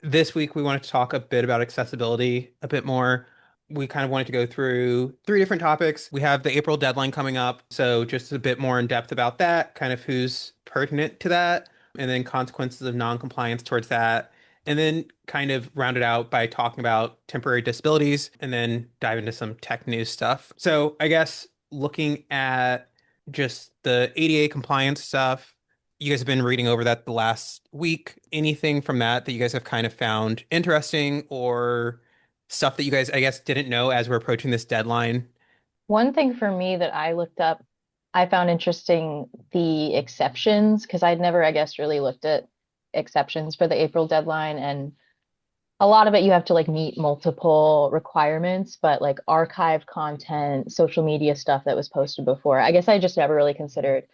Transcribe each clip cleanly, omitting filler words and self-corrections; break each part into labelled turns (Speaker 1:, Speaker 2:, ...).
Speaker 1: This week, we wanted to talk a bit about accessibility a bit more. We kind of wanted to go through three different topics. We have the April deadline coming up, so just a bit more in depth about that, kind of who's pertinent to that, and then consequences of non-compliance towards that, and then kind of round it out by talking about temporary disabilities, and then dive into some tech news stuff. So I guess looking at just the ADA compliance stuff, you guys have been reading over that the last week. Anything from that that you guys have kind of found interesting or stuff that you guys, I guess, didn't know as we're approaching this deadline?
Speaker 2: One thing for me that I looked up, I found interesting the exceptions because I'd never, I guess, really looked at exceptions for the April deadline. And a lot of it you have to like meet multiple requirements, but like archived content, social media stuff that was posted before, I guess I just never really considered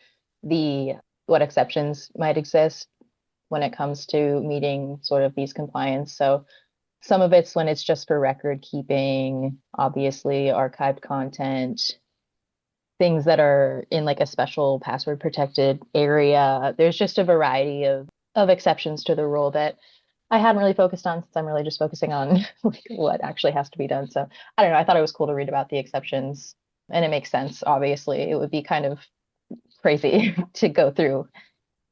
Speaker 2: the what exceptions might exist when it comes to meeting sort of these compliance. So some of it's when it's just for record keeping, obviously archived content, things that are in like a special password protected area. There's just a variety of exceptions to the rule that I hadn't really focused on since I'm really just focusing on like what actually has to be done. So I don't know. I thought it was cool to read about the exceptions, and it makes sense. Obviously, it would be kind of crazy to go through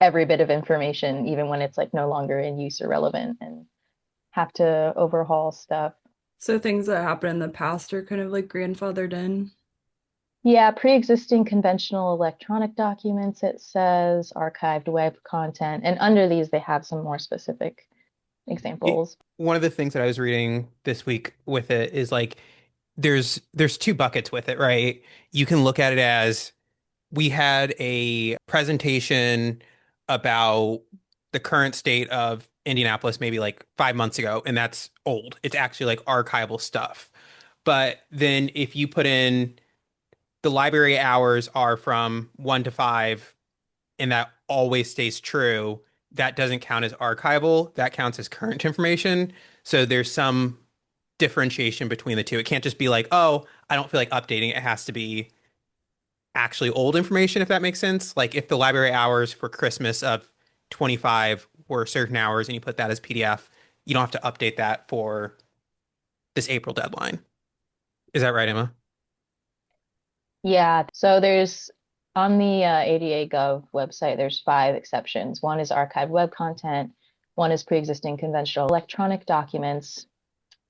Speaker 2: every bit of information, even when it's like no longer in use or relevant, and have to overhaul stuff.
Speaker 3: So things that happened in the past are kind of like grandfathered in.
Speaker 2: Yeah, pre-existing conventional electronic documents, it says, archived web content, and under these they have some more specific
Speaker 1: It,
Speaker 2: examples.
Speaker 1: one of the things that I was reading this week with it is like there's two buckets with it, right? You can look at it as we had a presentation about the current state of Indianapolis maybe like 5 months ago, and that's old. It's actually like archival stuff. But then if you put in the library hours are from 1 to 5, and that always stays true, that doesn't count as archival. That counts as current information. So there's some differentiation between the two. It can't just be like, oh, I don't feel like updating. It has to be actually old information, if that makes sense. Like if the library hours for Christmas of 25 were certain hours and you put that as PDF, you don't have to update that for this April deadline. Is that right, Emma?
Speaker 2: Yeah, so there's on the ADA Gov website, there's five exceptions. One is archived web content, one is pre-existing conventional electronic documents,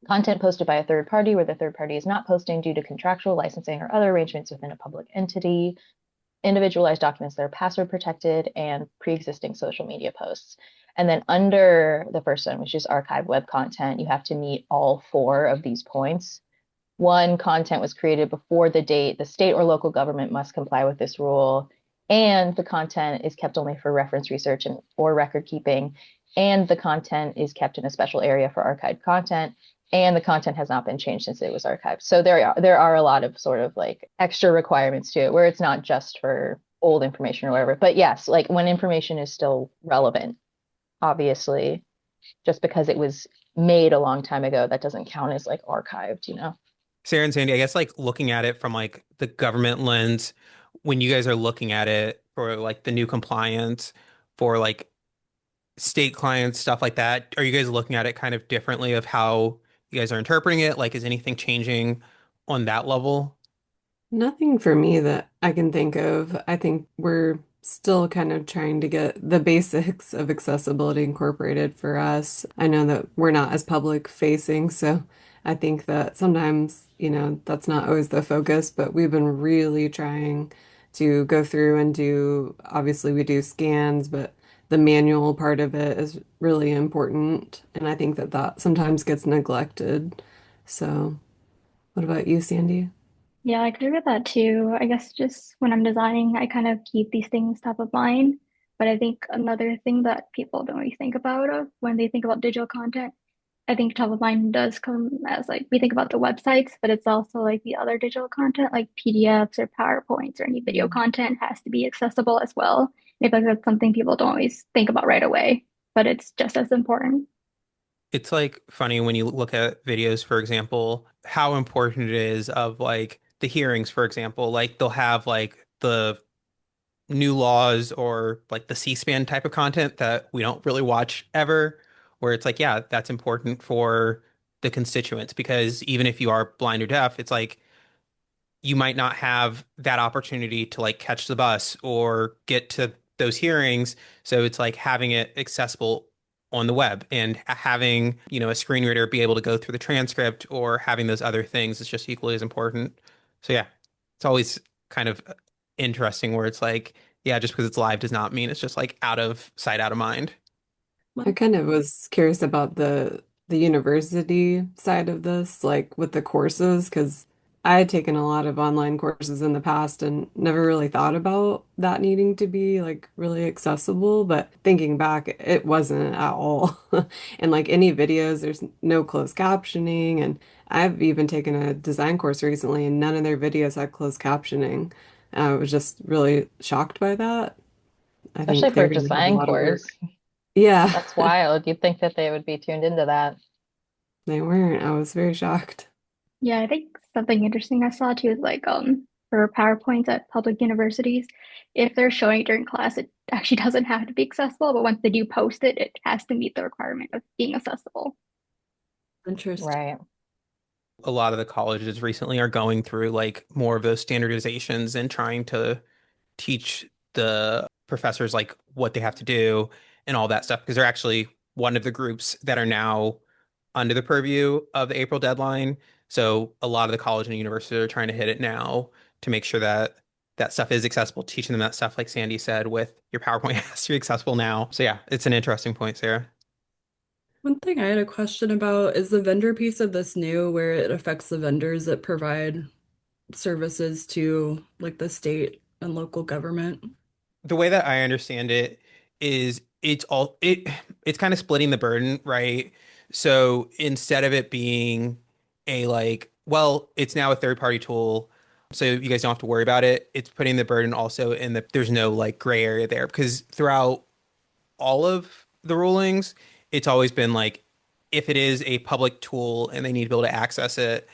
Speaker 2: content posted by a third party where the third party is not posting due to contractual licensing or other arrangements within a public entity, individualized documents that are password protected, and pre-existing social media posts. And then under the first one, which is archived web content, you have to meet all four of these points. One, content was created before the date the state or local government must comply with this rule, and the content is kept only for reference research and or record keeping, and the content is kept in a special area for archived content, and the content has not been changed since it was archived. So there are a lot of sort of like extra requirements to it where it's not just for old information or whatever. But yes, like when information is still relevant, obviously, just because it was made a long time ago, that doesn't count as like archived.
Speaker 1: Sarah and Sandy, I guess like looking at it from like the government lens, when you guys are looking at it for like the new compliance for like state clients, stuff like that, are you guys looking at it kind of differently of how you guys are interpreting it? Like, is anything changing on that level?
Speaker 3: Nothing for me that I can think of. I think we're still kind of trying to get the basics of accessibility incorporated for us. I know that we're not as public facing, so I think that sometimes, that's not always the focus, but we've been really trying to go through and obviously we do scans, but the manual part of it is really important, and I think that that sometimes gets neglected. So, what about you, Sandy?
Speaker 4: Yeah, I agree with that too. I guess just when I'm designing, I kind of keep these things top of mind. But I think another thing that people don't really think about of when they think about digital content, I think top of mind does come as like we think about the websites, but it's also like the other digital content like PDFs or PowerPoints or any video content has to be accessible as well. I feel like that's something people don't always think about right away, but it's just as important.
Speaker 1: It's like funny when you look at videos, for example, how important it is of like the hearings, for example, like they'll have like the new laws or like the C-SPAN type of content that we don't really watch ever, where it's like, yeah, that's important for the constituents because even if you are blind or deaf, it's like you might not have that opportunity to like catch the bus or get to those hearings. So it's like having it accessible on the web and having, a screen reader be able to go through the transcript or having those other things is just equally as important. So yeah, it's always kind of interesting where it's like, yeah, just because it's live does not mean it's just like out of sight, out of mind.
Speaker 3: I kind of was curious about the university side of this, like with the courses, because I had taken a lot of online courses in the past and never really thought about that needing to be like really accessible. But thinking back, it wasn't at all. And like any videos, there's no closed captioning. And I've even taken a design course recently, and none of their videos had closed captioning. I was just really shocked by that. I
Speaker 2: Especially
Speaker 3: think
Speaker 2: for
Speaker 3: they're
Speaker 2: a
Speaker 3: going to have a
Speaker 2: design
Speaker 3: lot of
Speaker 2: course.
Speaker 3: work. Yeah.
Speaker 2: That's wild. You'd think that they would be tuned into that.
Speaker 3: They weren't. I was very shocked.
Speaker 4: Yeah, I think something interesting I saw too is like for PowerPoints at public universities, if they're showing it during class, it actually doesn't have to be accessible, but once they do post it, it has to meet the requirement of being accessible.
Speaker 3: Interesting.
Speaker 2: Right.
Speaker 1: A lot of the colleges recently are going through like more of those standardizations and trying to teach the professors like what they have to do and all that stuff because they're actually one of the groups that are now under the purview of the April deadline. So a lot of the college and university are trying to hit it now to make sure that that stuff is accessible, teaching them that stuff like Sandy said with your PowerPoint has to be accessible now. So yeah, it's an interesting point, Sarah.
Speaker 5: One thing I had a question about is the vendor piece of this new where it affects the vendors that provide services to like the state and local government.
Speaker 1: The way that I understand it is it's kind of splitting the burden, right? So instead of it being a like, well, it's now a third party tool, so you guys don't have to worry about it. It's putting the burden also in the there's no like gray area there because throughout all of the rulings, it's always been like if it is a public tool and they need to be able to access it,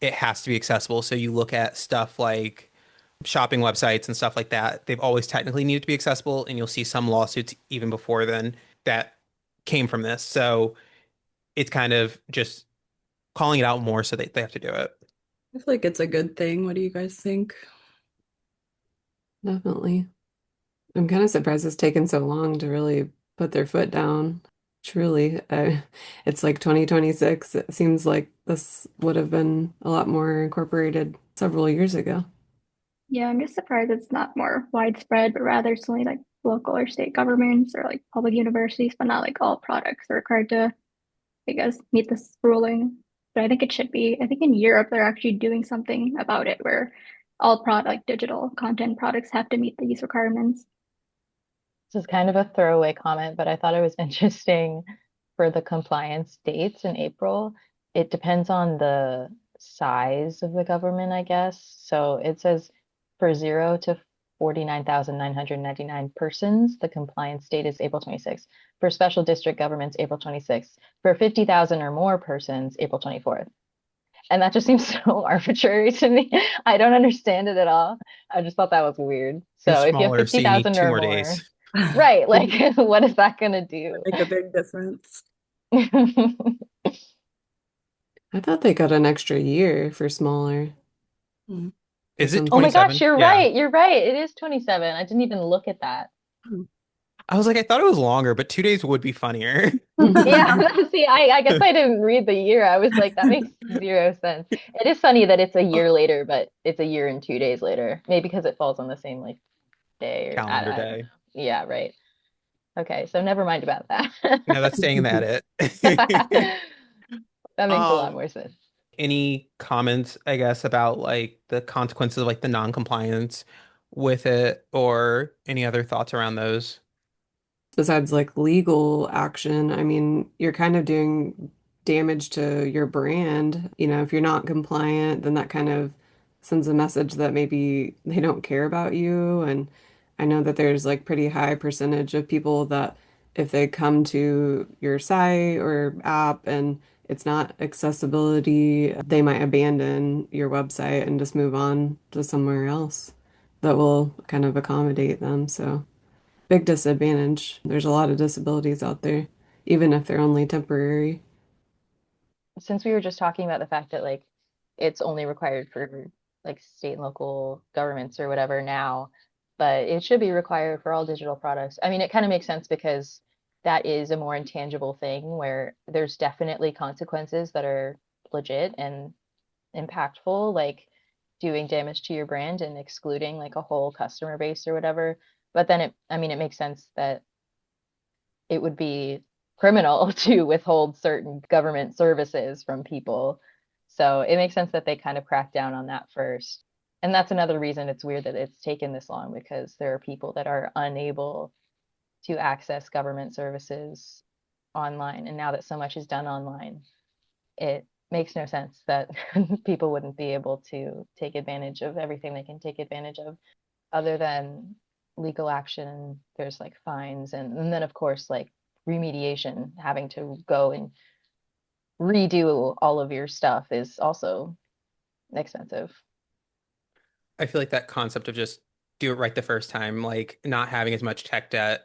Speaker 1: it has to be accessible. So you look at stuff like shopping websites and stuff like that, they've always technically needed to be accessible, and you'll see some lawsuits even before then that came from this. So it's kind of just calling it out more so they have to do it.
Speaker 5: I feel like it's a good thing. What do you guys think?
Speaker 3: Definitely. I'm kind of surprised it's taken so long to really put their foot down. Truly, it's like 2026. It seems like this would have been a lot more incorporated several years ago.
Speaker 4: Yeah, I'm just surprised it's not more widespread, but rather it's only like local or state governments or like public universities, but not like all products are required to, I guess, meet this ruling. But I think it should be. I think in Europe they're actually doing something about it where all product like digital content products have to meet these requirements.
Speaker 2: This is kind of a throwaway comment, but I thought it was interesting for the compliance dates in April. It depends on the size of the government, I guess. So it says for 0 to 49,999 persons, the compliance date is April 26th. For special district governments, April 26th. For 50,000 or more persons, April 24th. And that just seems so arbitrary to me. I don't understand it at all. I just thought that was weird.
Speaker 1: You're
Speaker 2: So if you have
Speaker 1: smaller, so you need
Speaker 2: 50,000
Speaker 1: two
Speaker 2: or
Speaker 1: more
Speaker 2: more,
Speaker 1: days.
Speaker 2: right, like what is that gonna do?
Speaker 5: Make a big difference.
Speaker 3: I thought they got an extra year for smaller
Speaker 5: Hmm.
Speaker 3: or
Speaker 1: Is it
Speaker 2: Oh my
Speaker 3: something.
Speaker 2: gosh,
Speaker 1: 27?
Speaker 2: you're
Speaker 1: Yeah.
Speaker 2: right. You're right. It is 27. I didn't even look at that.
Speaker 1: I was like, I thought it was longer, but 2 days would be funnier.
Speaker 2: Yeah, see, I guess I didn't read the year. I was like, that makes zero sense. It is funny that it's a year later, but it's a year and 2 days later. Maybe because it falls on the same like day or
Speaker 1: Calendar
Speaker 2: I don't know.
Speaker 1: day.
Speaker 2: Yeah, right. Okay, so never mind about that.
Speaker 1: No, that's staying in the edit.
Speaker 2: That makes a lot
Speaker 1: Um,
Speaker 2: more sense.
Speaker 1: any comments, I guess, about like the consequences of like the non-compliance with it or any other thoughts around those?
Speaker 3: Besides like legal action, I mean, you're kind of doing damage to your brand. If you're not compliant, then that kind of sends a message that maybe they don't care about you. And I know that there's like pretty high percentage of people that if they come to your site or app and it's not accessibility, they might abandon your website and just move on to somewhere else that will kind of accommodate them. So big disadvantage. There's a lot of disabilities out there. even if they're only temporary.
Speaker 2: Since we were just talking about the fact that like it's only required for like state and local governments or whatever now, but it should be required for all digital products. I mean, it kind of makes sense because that is a more intangible thing where there's definitely consequences that are legit and impactful, like doing damage to your brand and excluding like a whole customer base or whatever. But then I mean, it makes sense that it would be criminal to withhold certain government services from people. So it makes sense that they kind of crack down on that first. And that's another reason it's weird that it's taken this long because there are people that are unable to access government services online. And now that so much is done online, it makes no sense that people wouldn't be able to take advantage of everything they can take advantage of other than legal action. There's like fines and then of course like remediation, having to go and redo all of your stuff is also expensive.
Speaker 1: I feel like that concept of just do it right the first time, like not having as much tech debt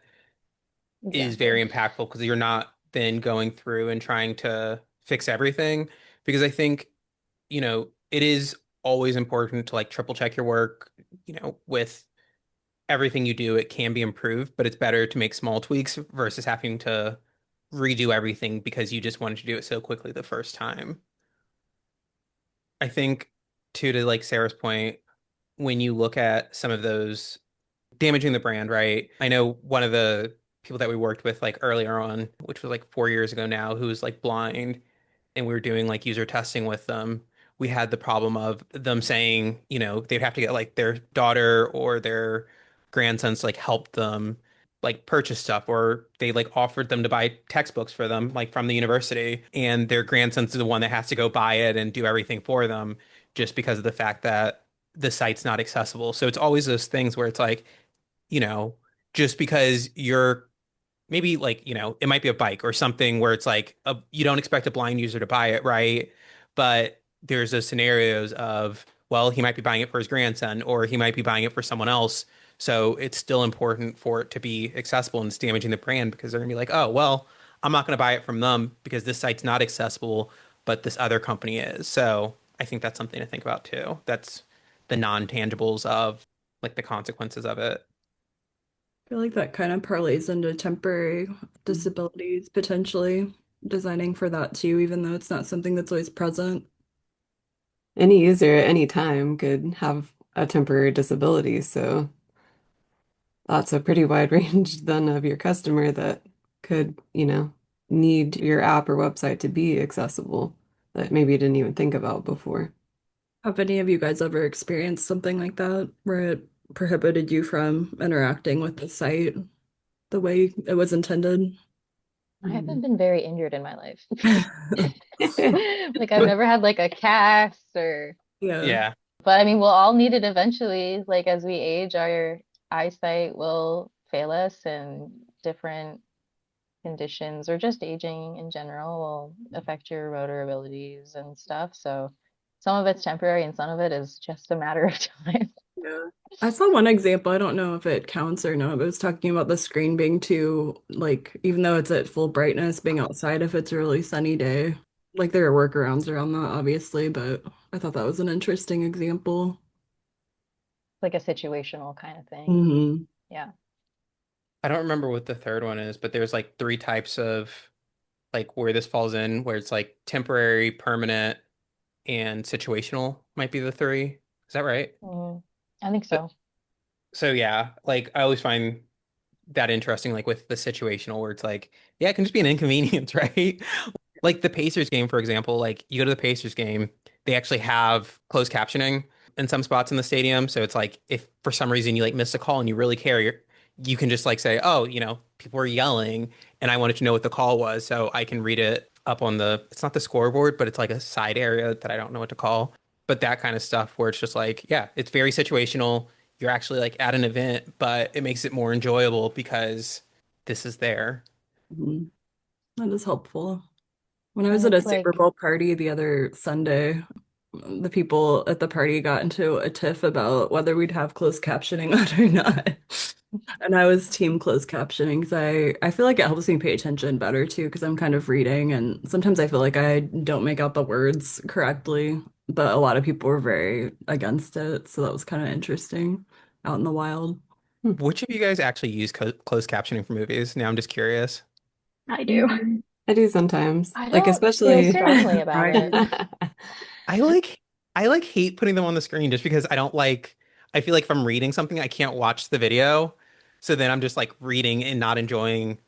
Speaker 1: is
Speaker 2: Exactly.
Speaker 1: very impactful because you're not then going through and trying to fix everything. Because I think, it is always important to like triple check your work, with everything you do, it can be improved, but it's better to make small tweaks versus having to redo everything because you just wanted to do it so quickly the first time. I think, too, to like Sarah's point, when you look at some of those damaging the brand, right? I know one of the people that we worked with like earlier on, which was like 4 years ago now, who was like blind, and we were doing like user testing with them. We had the problem of them saying, they'd have to get like their daughter or their grandsons to like help them like purchase stuff, or they like offered them to buy textbooks for them like from the university, and their grandson's the one that has to go buy it and do everything for them just because of the fact that the site's not accessible. So it's always those things where it's like, you know, just because you're maybe like, it might be a bike or something where it's like you don't expect a blind user to buy it, right? But there's those scenarios of, well, he might be buying it for his grandson or he might be buying it for someone else. So it's still important for it to be accessible, and it's damaging the brand because they're gonna be like, oh, well, I'm not gonna buy it from them because this site's not accessible, but this other company is. So I think that's something to think about too. That's the non-tangibles of like the consequences of it.
Speaker 5: I feel like that kind of parlays into temporary disabilities, potentially designing for that too, even though it's not something that's always present.
Speaker 3: Any user at any time could have a temporary disability, so that's a pretty wide range then of your customer that could, need your app or website to be accessible that maybe you didn't even think about before.
Speaker 5: Have any of you guys ever experienced something like that where it prohibited you from interacting with the site the way it was intended?
Speaker 2: I
Speaker 3: Mm.
Speaker 2: haven't been very injured in my life. Like I've never had like a cast or,
Speaker 5: Yeah.
Speaker 1: Yeah.
Speaker 2: but I mean, we'll all need it eventually. Like as we age, our eyesight will fail us and different conditions or just aging in general will affect your motor abilities and stuff. So some of it's temporary and some of it is just a matter of time.
Speaker 5: Yeah. I saw one example. I don't know if it counts or not, but it was talking about the screen being too, like, even though it's at full brightness, being outside if it's a really sunny day. Like, there are workarounds around that, obviously, but I thought that was an interesting example.
Speaker 2: Like a situational kind of thing.
Speaker 5: Hmm.
Speaker 2: Yeah.
Speaker 1: I don't remember what the third one is, but there's like three types of like where this falls in, where it's like temporary, permanent, and situational might be the three. Is that right?
Speaker 2: Mm, I think
Speaker 1: So,
Speaker 2: so.
Speaker 1: so yeah, like I always find that interesting, like with the situational where it's like, yeah, it can just be an inconvenience, right? Like the Pacers game, for example, like you go to the Pacers game, they actually have closed captioning in some spots in the stadium. So it's like if for some reason you like missed a call and you really care, you can just like say, oh, people were yelling and I wanted to know what the call was. So I can read it up on it's not the scoreboard, but it's like a side area that I don't know what to call. But that kind of stuff where it's just like, yeah, it's very situational. You're actually like at an event, but it makes it more enjoyable because this is there.
Speaker 5: Hmm. That is helpful. When I was
Speaker 2: And
Speaker 5: at a
Speaker 2: it's
Speaker 5: Super
Speaker 2: like,
Speaker 5: Bowl party the other Sunday, the people at the party got into a tiff about whether we'd have closed captioning on or not. And I was team closed captioning because I feel like it helps me pay attention better too because I'm kind of reading and sometimes I feel like I don't make out the words correctly, but a lot of people were very against it, so that was kind of interesting out in the wild.
Speaker 1: Which of you guys actually use co closed captioning for movies? Now I'm just curious.
Speaker 4: I do.
Speaker 3: Mm, I do sometimes,
Speaker 2: I
Speaker 3: like
Speaker 2: don't feel
Speaker 3: especially.
Speaker 2: strongly about it.
Speaker 5: Right.
Speaker 1: I like I like hate putting them on the screen just because I feel like if I'm reading something I can't watch the video. So then I'm just like reading and not enjoying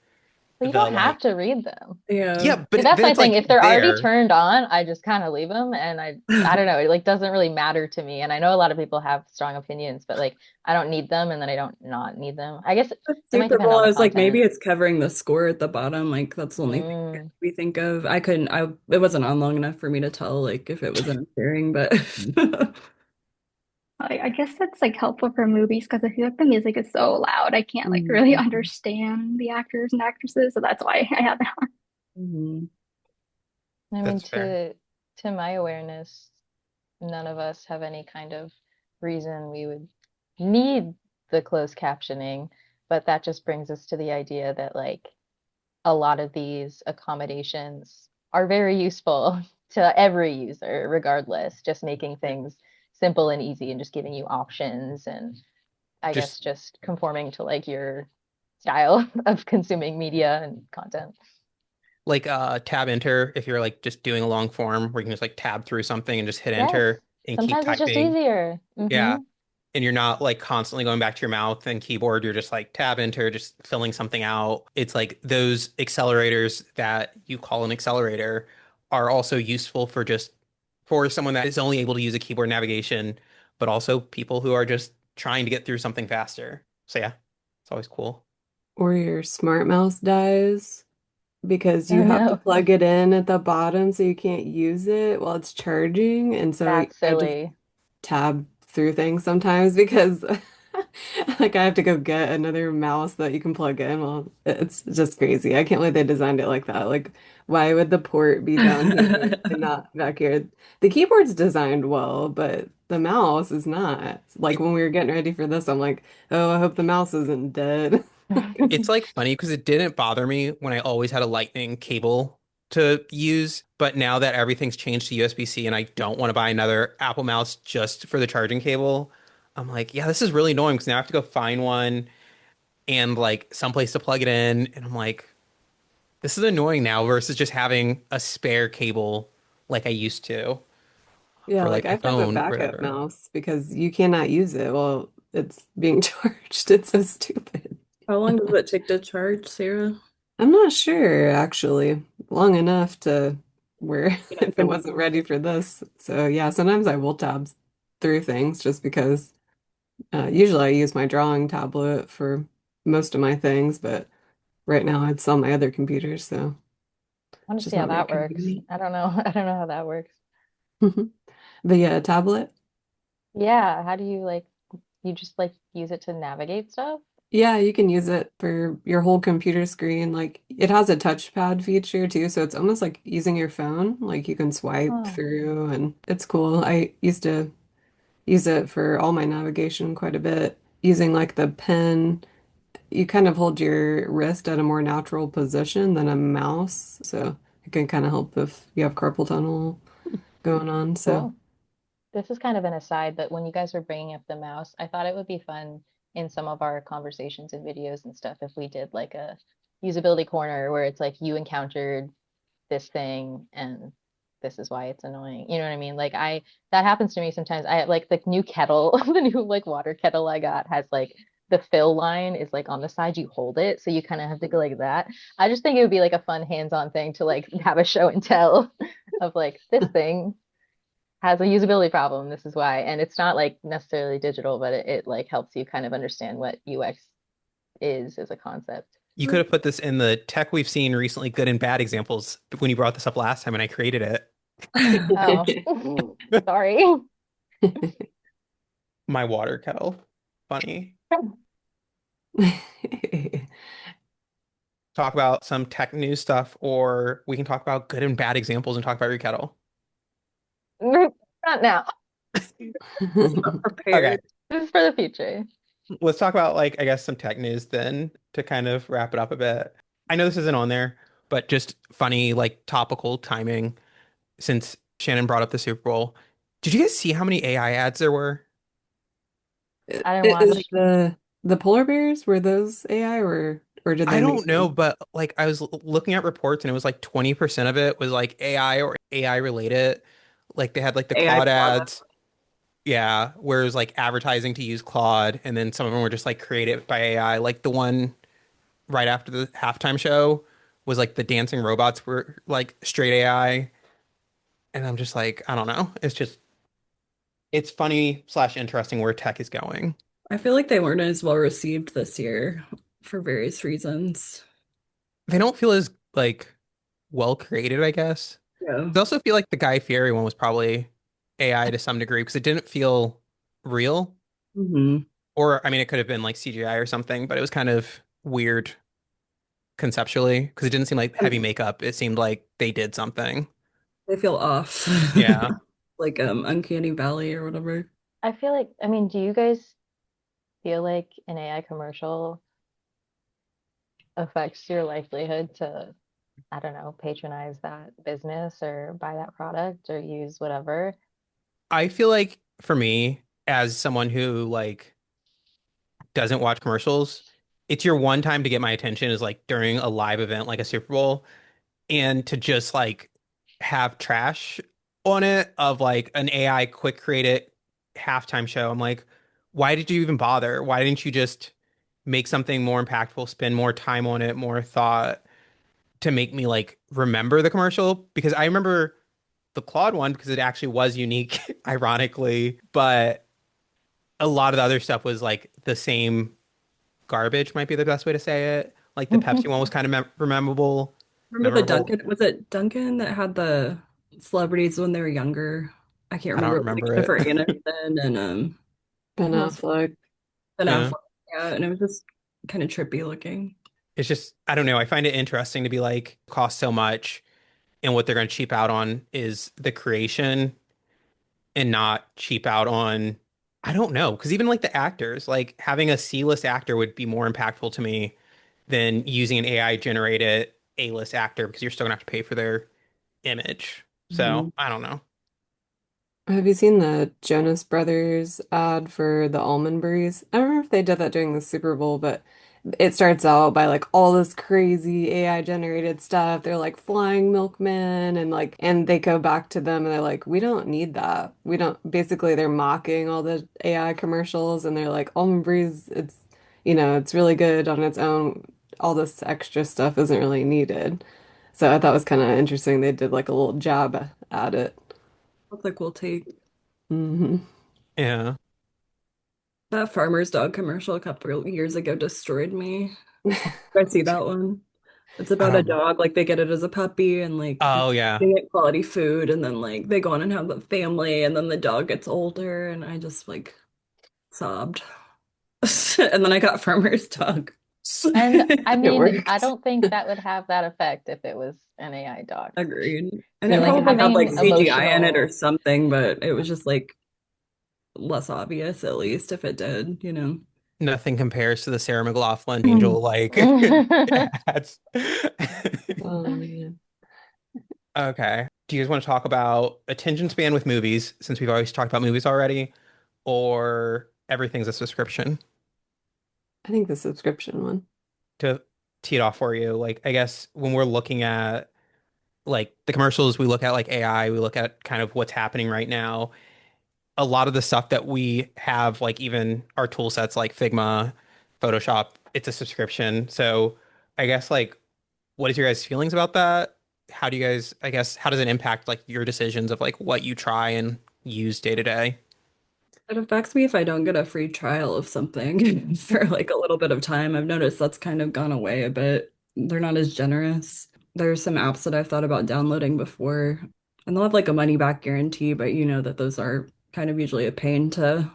Speaker 2: But you
Speaker 1: the
Speaker 2: don't have
Speaker 1: like
Speaker 2: to read them.
Speaker 5: Yeah.
Speaker 1: yeah,
Speaker 2: See,
Speaker 1: but
Speaker 2: that's
Speaker 1: then
Speaker 2: my
Speaker 1: it's
Speaker 2: thing.
Speaker 1: like
Speaker 2: If they're already
Speaker 1: there.
Speaker 2: turned on, I just kind of leave them, and I don't know. It like doesn't really matter to me. And I know a lot of people have strong opinions, but like I don't need them, and then I don't not need them. I guess it might
Speaker 5: Super
Speaker 2: depend
Speaker 5: Bowl,
Speaker 2: on
Speaker 5: I
Speaker 2: the
Speaker 5: was like, maybe
Speaker 2: content.
Speaker 5: it's covering the score at the bottom. Like that's the only thing
Speaker 2: Mm.
Speaker 5: we think of. I couldn't, I it wasn't on long enough for me to tell like if it was interfering, but
Speaker 4: I guess that's like helpful for movies because I feel like the music is so loud. I can't like really
Speaker 3: Mhm.
Speaker 4: understand the actors and actresses, so that's why I have that.
Speaker 5: Mhm.
Speaker 2: I mean,
Speaker 1: That's fair.
Speaker 2: to my awareness, none of us have any kind of reason we would need the closed captioning, but that just brings us to the idea that like a lot of these accommodations are very useful to every user, regardless, just making things simple and easy and just giving you options and I guess
Speaker 1: Just
Speaker 2: just conforming to like your style of consuming media and content.
Speaker 1: like tab enter if you're like just doing a long form where you can just like tab through something and just hit
Speaker 2: Yes,
Speaker 1: enter and keep
Speaker 2: sometimes it's just
Speaker 1: typing.
Speaker 2: easier.
Speaker 1: Yeah. And you're not like constantly going back to your mouth and keyboard. You're just like tab enter, just filling something out. It's like those accelerators that you call an accelerator are also useful for just for someone that is only able to use a keyboard navigation, but also people who are just trying to get through something faster. So yeah, it's always cool.
Speaker 3: Or your smart mouse dies because you
Speaker 2: Oh
Speaker 3: have to
Speaker 2: no,
Speaker 3: plug it in at the bottom so you can't use it while it's charging. And so
Speaker 2: that's
Speaker 3: I just
Speaker 2: silly.
Speaker 3: tab through things sometimes because like I have to go get another mouse that you can plug in. Well, it's just crazy. I can't believe they designed it like that. Like, why would the port be down here and not back here? The keyboard's designed well, but the mouse is not. Like
Speaker 1: It,
Speaker 3: when we were getting ready for this, I'm like, oh, I hope the mouse isn't dead.
Speaker 1: it's like funny because it didn't bother me when I always had a lightning cable to use, but now that everything's changed to USB-C and I don't want to buy another Apple mouse just for the charging cable, I'm like, yeah, this is really annoying because now I have to go find one and like someplace to plug it in. And I'm like, this is annoying now versus just having a spare cable like I used to
Speaker 3: Yeah,
Speaker 1: for
Speaker 3: like
Speaker 1: like
Speaker 3: I
Speaker 1: my
Speaker 3: have to have a
Speaker 1: phone or
Speaker 3: backup
Speaker 1: whatever.
Speaker 3: mouse because you cannot use it while it's being charged. It's so stupid.
Speaker 5: How long does it take to charge, Sarah?
Speaker 3: I'm not sure actually. Long enough to where
Speaker 5: You're not
Speaker 3: if it
Speaker 5: gonna.
Speaker 3: wasn't ready for this. So yeah, sometimes I will tab through things just because usually I use my drawing tablet for most of my things, but right now it's on my other computer, so
Speaker 2: I want
Speaker 3: it's
Speaker 2: to
Speaker 3: just
Speaker 2: see how
Speaker 3: not very
Speaker 2: that works.
Speaker 3: convenient.
Speaker 2: I don't know. I don't know how that works.
Speaker 3: But yeah, a tablet.
Speaker 2: Yeah, how do you like you just like use it to navigate stuff?
Speaker 3: Yeah, you can use it for your whole computer screen. Like it has a touchpad feature too, so it's almost like using your phone. Like you can swipe
Speaker 2: Huh.
Speaker 3: through and it's cool. I used to use it for all my navigation quite a bit, using like the pen. You kind of hold your wrist at a more natural position than a mouse, so it can kind of help if you have carpal tunnel going on. So
Speaker 2: Cool. This is kind of an aside, but when you guys were bringing up the mouse, I thought it would be fun in some of our conversations and videos and stuff if we did like a usability corner where it's like you encountered this thing and this is why it's annoying. You know what I mean? Like I that happens to me sometimes. I like the new kettle, the new like water kettle I got has like the fill line is like on the side you hold it, so you kind of have to go like that. I just think it would be like a fun hands-on thing to like have a show and tell of like this thing has a usability problem. This is why. And it's not like necessarily digital, but it like helps you kind of understand what UX is as a concept.
Speaker 1: You could have put this in the tech we've seen recently, good and bad examples when you brought this up last time and I created
Speaker 2: Oh,
Speaker 1: it.
Speaker 2: sorry.
Speaker 1: My water kettle. Funny. Talk about some tech news stuff, or we can talk about good and bad examples and talk about your kettle.
Speaker 2: Not now.
Speaker 5: Not
Speaker 1: Okay.
Speaker 5: prepared.
Speaker 2: This is for the future.
Speaker 1: let's talk about like I guess some tech news then to kind of wrap it up a bit. I know this isn't on there, but just funny like topical timing since Shannon brought up the Super Bowl. Did you guys see how many AI ads there were?
Speaker 2: I didn't
Speaker 3: Is
Speaker 2: watch.
Speaker 3: the polar bears, were those AI or did
Speaker 1: I
Speaker 3: they make
Speaker 1: don't know,
Speaker 3: them?
Speaker 1: but like I was looking at reports and it was like 20% of it was like AI or AI related. Like they had like the
Speaker 5: AI
Speaker 1: Claude
Speaker 5: product.
Speaker 1: ads. Yeah, whereas like advertising to use Claude and then some of them were just like created by AI. Like the one right after the halftime show was like the dancing robots were like straight AI. And I'm just like, I don't know. It's funny slash interesting where tech is going.
Speaker 5: I feel like they weren't as well received this year for various reasons.
Speaker 1: They don't feel as like well created, I guess.
Speaker 5: Yeah.
Speaker 1: I also feel like the Guy Fieri one was probably AI to some degree because it didn't feel real.
Speaker 5: Hmm.
Speaker 1: Or I mean, it could have been like CGI or something, but it was kind of weird conceptually because it didn't seem like heavy
Speaker 5: And
Speaker 1: makeup. It seemed like they did something.
Speaker 5: they feel off.
Speaker 1: Yeah.
Speaker 5: Like Uncanny Valley or whatever.
Speaker 2: I feel like, I mean, do you guys feel like an AI commercial affects your likelihood to, I don't know, patronize that business or buy that product or use whatever?
Speaker 1: I feel like for me, as someone who like doesn't watch commercials, it's your one time to get my attention is like during a live event like a Super Bowl and to just like have trash on it of like an AI quick created halftime show. I'm like, why did you even bother? Why didn't you just make something more impactful, spend more time on it, more thought to make me like remember the commercial? Because I remember the Claude one because it actually was unique, ironically, but a lot of the other stuff was like the same garbage, might be the best way to say it. Like the Pepsi one was kind of
Speaker 5: Remember the
Speaker 1: memorable.
Speaker 5: Duncan? Was it Duncan that had the celebrities when they were younger? I can't
Speaker 1: I don't
Speaker 5: remember. It was like
Speaker 1: remember it.
Speaker 5: Jennifer Aniston and
Speaker 3: Ben
Speaker 5: who else?
Speaker 3: Affleck.
Speaker 5: Ben
Speaker 1: Yeah.
Speaker 5: Affleck. Yeah, and it was just kind of trippy looking.
Speaker 1: It's just, I don't know. I find it interesting to be like, cost so much, and what they're going to cheap out on is the creation and not cheap out on, I don't know. Because even like the actors, like having a C-list actor would be more impactful to me than using an AI generated A-list actor because you're still gonna have to pay for their image. So
Speaker 5: Mhm.
Speaker 1: I don't know.
Speaker 3: Have you seen the Jonas Brothers ad for the almond berries? I don't remember if they did that during the Super Bowl, but it starts out by like all this crazy AI generated stuff. They're like flying milkmen and like, and they go back to them and they're like, we don't need that. We don't, basically they're mocking all the AI commercials and they're like, almond berries, it's, it's really good on its own. All this extra stuff isn't really needed. So I thought it was kind of interesting. They did like a little jab at it.
Speaker 5: That's a cool take.
Speaker 3: Hmm.
Speaker 1: Yeah.
Speaker 5: That farmer's dog commercial a couple of years ago destroyed me. I see that one. It's
Speaker 1: I
Speaker 5: about a
Speaker 1: don't.
Speaker 5: dog, like they get it as a puppy and like
Speaker 1: Oh yeah.
Speaker 5: they get quality food and then like they go on and have a family and then the dog gets older and I just like sobbed. And then I got farmer's dog.
Speaker 2: And I
Speaker 3: It
Speaker 2: mean, I
Speaker 3: worked.
Speaker 2: don't think that would have that effect if it was an AI dog.
Speaker 5: Agreed. And
Speaker 2: So
Speaker 5: it
Speaker 2: like
Speaker 5: probably had like
Speaker 2: having
Speaker 5: CGI in it or
Speaker 2: emotional,
Speaker 5: something, but it was just like less obvious, at least if it did,
Speaker 1: Nothing compares to the Sarah McLachlan Angel like ads.
Speaker 3: Oh man.
Speaker 1: Okay. Do you guys want to talk about attention span with movies, since we've always talked about movies already, or everything's a subscription?
Speaker 3: I think the subscription one.
Speaker 1: To tee it off for you, like I guess when we're looking at like the commercials, we look at like AI, we look at kind of what's happening right now. A lot of the stuff that we have, like even our tool sets like Figma, Photoshop, it's a subscription. So I guess like what is your guys' feelings about that? How do you guys, I guess, how does it impact like your decisions of like what you try and use day to day?
Speaker 5: It affects me if I don't get a free trial of something for like a little bit of time. I've noticed that's kind of gone away a bit. They're not as generous. There's some apps that I've thought about downloading before, and they'll have like a money back guarantee, but you know that those are kind of usually a pain to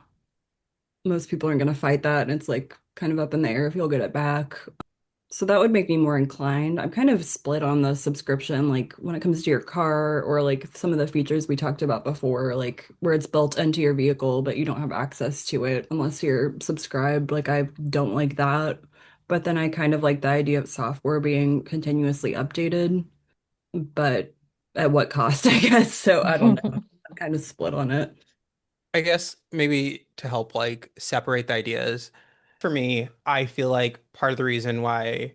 Speaker 5: most people aren't going to fight that. And it's like kind of up in the air if you'll get it back. So that would make me more inclined. I'm kind of split on the subscription, like when it comes to your car or like some of the features we talked about before, like where it's built into your vehicle, but you don't have access to it unless you're subscribed. Like I don't like that. But then I kind of like the idea of software being continuously updated, but at what cost, I guess. So I don't know. I'm kind of split on it.
Speaker 1: I guess maybe to help like separate the ideas, for me, I feel like part of the reason why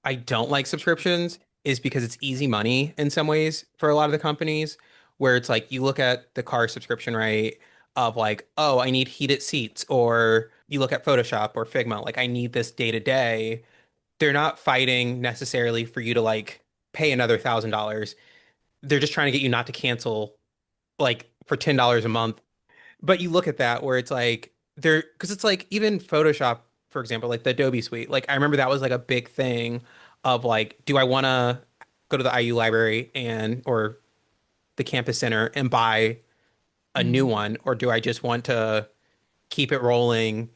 Speaker 1: I don't like subscriptions is because it's easy money in some ways for a lot of the companies, where it's like you look at the car subscription, right? Of like, oh, I need heated seats, or you look at Photoshop or Figma, like I need this day to day. They're not fighting necessarily for you to like pay another $1,000. They're just trying to get you not to cancel like for $10 a month. But you look at that where it's like there, because it's like even Photoshop, for example, like the Adobe suite. Like I remember that was like a big thing of like, do I want to go to the IU library and or the campus center and buy a new
Speaker 3: Mm.
Speaker 1: one, or do I just want to keep it rolling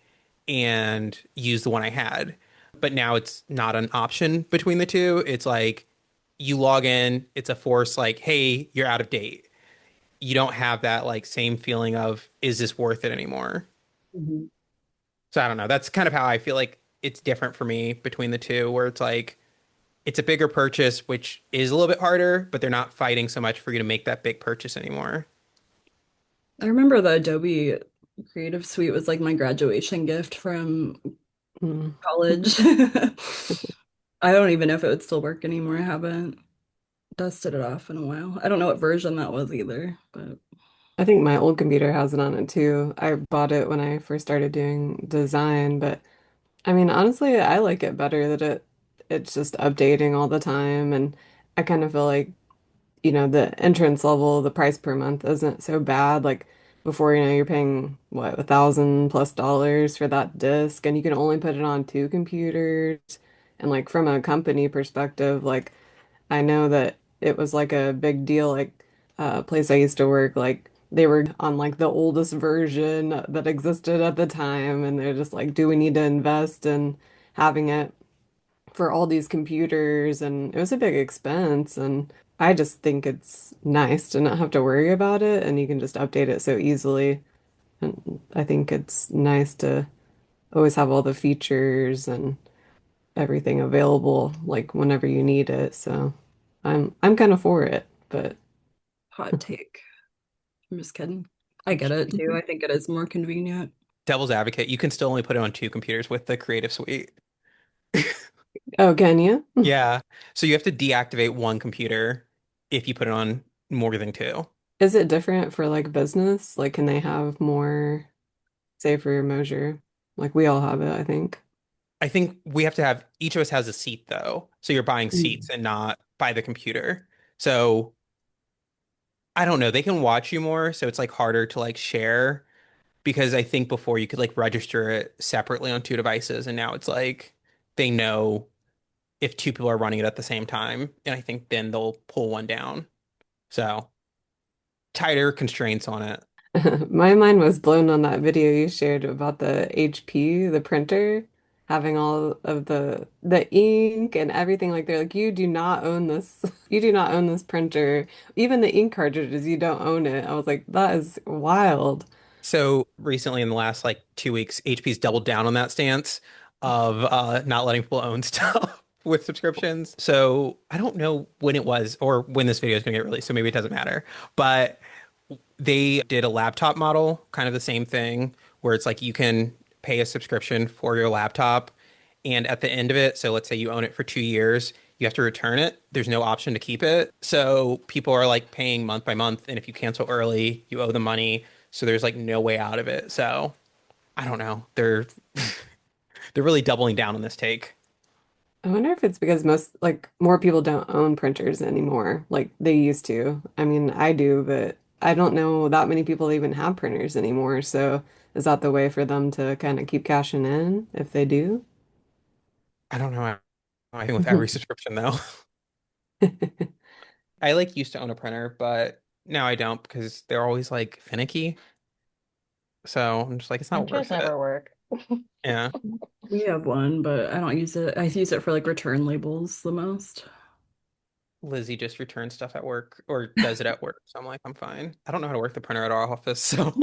Speaker 1: and use the one I had? But now it's not an option between the two. It's like you log in, it's a force like, hey, you're out of date. You don't have that like same feeling of, is this worth it anymore?
Speaker 5: Mhm.
Speaker 1: So I don't know. That's kind of how I feel like it's different for me between the two, where it's like it's a bigger purchase, which is a little bit harder, but they're not fighting so much for you to make that big purchase anymore.
Speaker 5: I remember the Adobe Creative Suite was like my graduation gift from
Speaker 3: Mm.
Speaker 5: college. I don't even know if it would still work anymore. I haven't dusted it off in a while. I don't know what version that was either, but
Speaker 3: I think my old computer has it on it too. I bought it when I first started doing design, but I mean, honestly, I like it better that it's just updating all the time, and I kind of feel like, the entrance level, the price per month isn't so bad. Like before, you're paying what, $1,000+ for that disc, and you can only put it on two computers. And like from a company perspective, like I know that it was like a big deal, like place I used to work, like they were on like the oldest version that existed at the time, and they're just like, do we need to invest in having it for all these computers? And it was a big expense, and I just think it's nice to not have to worry about it, and you can just update it so easily. And I think it's nice to always have all the features and everything available like whenever you need it. So I'm kind of for it, but
Speaker 5: hot take. I'm just kidding. I get it too. I think it is more convenient.
Speaker 1: Devil's advocate, you can still only put it on two computers with the Creative Suite.
Speaker 3: oh, can you?
Speaker 1: Yeah. So you have to deactivate one computer if you put it on more than two.
Speaker 3: Is it different for like business? Like can they have more, say for your Moser? Like we all have it, I think.
Speaker 1: I think we have to have each of us has a seat though. So you're buying seats
Speaker 3: Mm.
Speaker 1: and not by the computer. So I don't know. They can watch you more, so it's like harder to like share because I think before you could like register it separately on two devices, and now it's like they know if two people are running it at the same time, and I think then they'll pull one down. So tighter constraints on it.
Speaker 3: My mind was blown on that video you shared about the HP, the printer, having all of the ink and everything. Like they're like, you do not own this. You do not own this printer. Even the ink cartridges, you don't own it. I was like, that is wild.
Speaker 1: So recently, in the last like 2 weeks, HP's doubled down on that stance of not letting people own stuff with subscriptions. So I don't know when it was or when this video is going to get released, so maybe it doesn't matter. But they did a laptop model, kind of the same thing, where it's like you can pay a subscription for your laptop, and at the end of it, so let's say you own it for 2 years, you have to return it. There's no option to keep it. So people are like paying month by month, and if you cancel early, you owe the money. So there's like no way out of it. So I don't know. They're really doubling down on this take.
Speaker 3: I wonder if it's because like, more people don't own printers anymore, like they used to. I mean, I do, but I don't know that many people even have printers anymore. So is that the way for them to kind of keep cashing in if they do?
Speaker 1: I don't know. I think with every subscription though. I like used to own a printer, but now I don't because they're always like finicky. So I'm just like, it's not
Speaker 2: Printers
Speaker 1: worth it.
Speaker 2: never work.
Speaker 1: Yeah.
Speaker 5: We have one, but I don't use it. I use it for like return labels the most.
Speaker 1: Lizzie just returns stuff at work or does it at work. So I'm like, I'm fine. I don't know how to work the printer at our office. So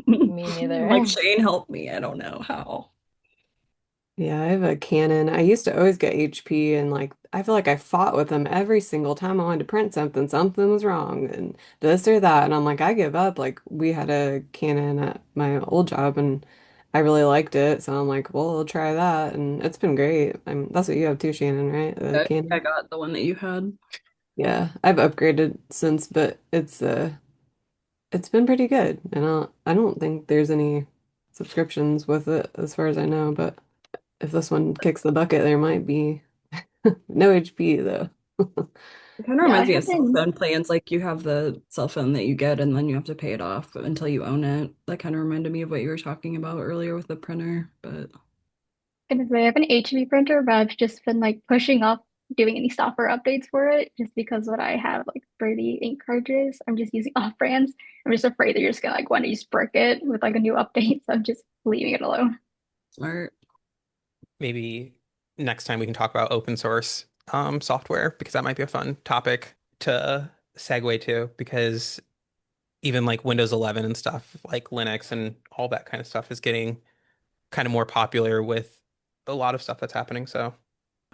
Speaker 2: Me
Speaker 5: Like
Speaker 2: neither.
Speaker 5: Shane, help me. I don't know how.
Speaker 3: Yeah, I have a Canon. I used to always get HP and like I feel like I fought with them every single time I wanted to print something. Something was wrong and this or that. And I'm like, I give up. Like we had a Canon at my old job and I really liked it. So I'm like, well, I'll try that. And it's been great. That's what you have too, Shannon, right? The
Speaker 5: I
Speaker 3: Canon.
Speaker 5: got the one that you had.
Speaker 3: Yeah, I've upgraded since, but it's been pretty good. And I don't think there's any subscriptions with it as far as I know, but if this one kicks the bucket, there might be. No HP though.
Speaker 5: It kind of
Speaker 4: Yeah, I
Speaker 5: reminds me of
Speaker 4: have
Speaker 5: cell
Speaker 4: been
Speaker 5: phone plans. Like you have the cell phone that you get and then you have to pay it off until you own it. That kind of reminded me of what you were talking about earlier with the printer, but
Speaker 4: gonna say I have an HV printer, but I've just been like pushing up doing any software updates for it just because what I have like for the ink cartridges, I'm just using off brands. I'm just afraid they're just gonna like want to just brick it with like a new update, so I'm just leaving it alone.
Speaker 5: smart.
Speaker 1: maybe next time we can talk about open source software because that might be a fun topic to segue to because even like Windows 11 and stuff like Linux and all that kind of stuff is getting kind of more popular with a lot of stuff that's happening. So,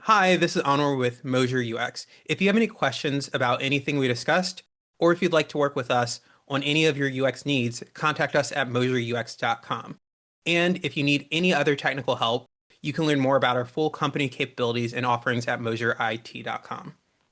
Speaker 1: hi, this is Honor with Moser UX. If you have any questions about anything we discussed, or if you'd like to work with us on any of your UX needs, contact us at moserux.com. And if you need any other technical help, you can learn more about our full company capabilities and offerings at moserit.com.